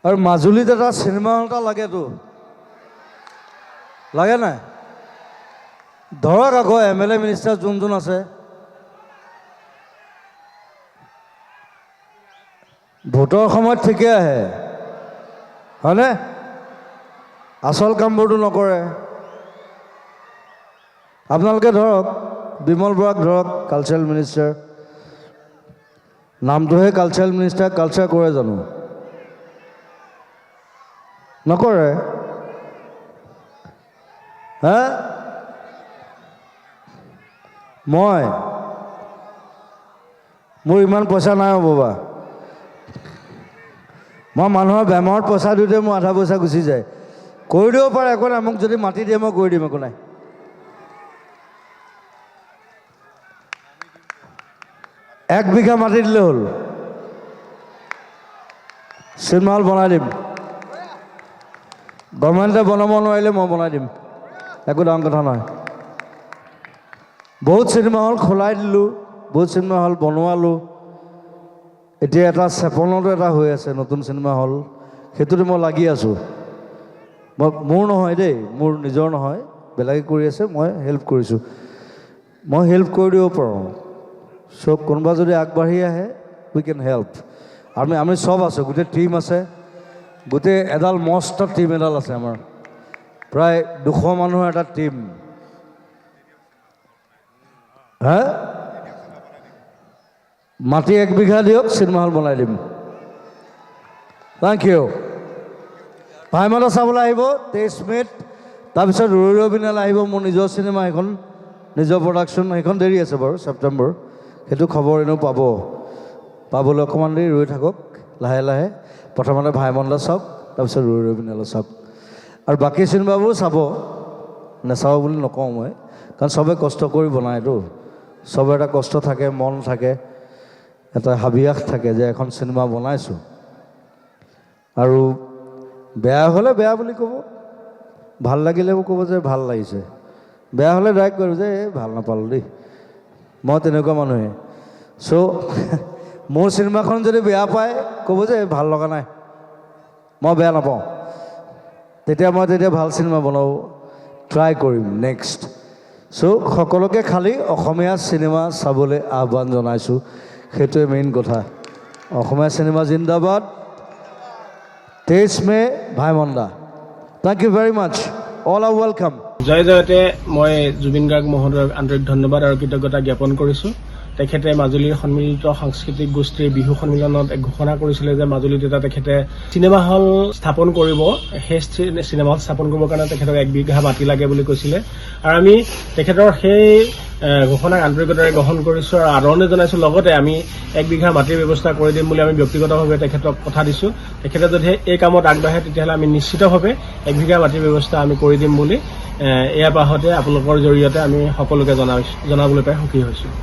আৰু মাজুলীত এটা চিনেমা হল এটা লাগেতো, লাগে নাই? ধৰক আকৌ MLA মিনিষ্টাৰ যোন যোন আছে, ভোটৰ সময়ত ঠিকে আহে, হয়নে? আচল কামবোৰতো নকৰে। আপোনালোকে ধৰক বিমল বৰাক ধৰক কালচাৰেল মিনিষ্টাৰ, নামটোহে কালচাৰেল মিনিষ্টাৰ, কালচাৰ কৰে জানো? নকৰে। হা? মোৰ ইমান পইচা নাই হ'ব বা, মই মানুহৰ বেমাৰত পইচা দিওঁতে মোৰ আধা পইচা গুচি যায়। কৰি দিব পাৰে, একো নাই, মোক যদি মাতি দিয়ে মই কৰি দিম, একো নাই। এক বিঘা মাটি দিলে হ'ল, চিনেমা হল বনাই দিম। গভৰ্ণমেণ্টে বনাব নোৱাৰিলে মই বনাই দিম, একো ডাঙৰ কথা নহয়। বহুত চিনেমা হল খোলাই দিলোঁ, বহুত চিনেমা হল বনোৱালোঁ। এতিয়া এটা চেপনতো এটা হৈ আছে নতুন চিনেমা হল, সেইটোতে মই লাগি আছোঁ। মোৰ নহয় দেই, মোৰ নিজৰ নহয়, বেলেগে কৰি আছে, মই হেল্প কৰিছোঁ। মই হেল্প কৰি দিব পাৰোঁ। চ' কোনোবা যদি আগবাঢ়ি আহে, উই কেন হেল্প। আমি চব আছোঁ, গোটেই টিম আছে, গোটেই এডাল মস্ত টিম এডাল আছে আমাৰ, প্ৰায় 200 মানুহৰ এটা টিম। হা? মাটি 1 বিঘা দিয়ক, চিনেমা হল বনাই দিম। Thank U. ভাইমনা চাবলৈ আহিব 23 মে'ত। তাৰপিছত ৰৈ ৰৈ বিনালে আহিব, মোৰ নিজৰ চিনেমা, সেইখন নিজৰ প্ৰডাকশ্যন, সেইখন দেৰি আছে বাৰু, ছেপ্টেম্বৰ। সেইটো খবৰ এনেও পাবলৈ অকণমান দেৰি ৰৈ থাকক, লাহে লাহে। প্ৰথমতে ভাইমনা চাওক, তাৰপিছত ৰৈ ৰৈ বিনালে চাওক। আৰু বাকী চিনেমাবোৰ চাব, নাচাব বুলি নকওঁ মই, কাৰণ চবে কষ্ট কৰি বনায়তো, চবৰ এটা কষ্ট থাকে, মন থাকে, এটা হাবিয়াস থাকে যে এখন চিনেমা বনাইছোঁ। আৰু বেয়া হ'লে বেয়া বুলি ক'ব, ভাল লাগিলেও ক'ব যে ভাল লাগিছে। বেয়া হ'লে ডাইৰেক্ট কৰিব যে ভাল নাপালোঁ দেই, মই তেনেকুৱা মানুহে। চ' মোৰ চিনেমাখন যদি বেয়া পায়, ক'ব যে ভাল লগা নাই, মই বেয়া নাপাওঁ। তেতিয়া ভাল চিনেমা বনাব ট্ৰাই কৰিম নেক্সট। চ' সকলোকে খালী অসমীয়া চিনেমা চাবলৈ আহ্বান জনাইছোঁ, সেইটোৱে মেইন কথা। অসমীয়া চিনেমা জিন্দাবাদ। 23 মে' ভাইমন্দা। Thank you very much, all are welcome. জয় জয়তে মই জুবিন গাৰ্গ মহোদয়ক আন্তৰিক ধন্যবাদ আৰু কৃতজ্ঞতা জ্ঞাপন কৰিছোঁ। তেখেতে মাজুলীৰ সন্মিলিত সাংস্কৃতিক গোষ্ঠীৰ বিহু সন্মিলনত এক ঘোষণা কৰিছিলে যে মাজুলীত এটা তেখেতে চিনেমা হল স্থাপন কৰিব। সেই চিনেমা হল স্থাপন কৰিবৰ কাৰণে তেখেতক 1 বিঘা মাটি লাগে বুলি কৈছিলে। আৰু আমি তেখেতৰ সেই ঘোষণাক আন্তৰিকতাৰে গ্ৰহণ কৰিছোঁ আৰু আদৰণি জনাইছোঁ। লগতে আমি 1 বিঘা মাটিৰ ব্যৱস্থা কৰি দিম বুলি আমি ব্যক্তিগতভাৱে তেখেতক কথা দিছোঁ। তেখেতে যদি এই কামত আগবাঢ়ে, তেতিয়াহ'লে আমি নিশ্চিতভাৱে 1 বিঘা মাটিৰ ব্যৱস্থা আমি কৰি দিম বুলি এয়া বাহতে আপোনালোকৰ জৰিয়তে আমি সকলোকে জনাবলৈ পাই সুখী হৈছোঁ।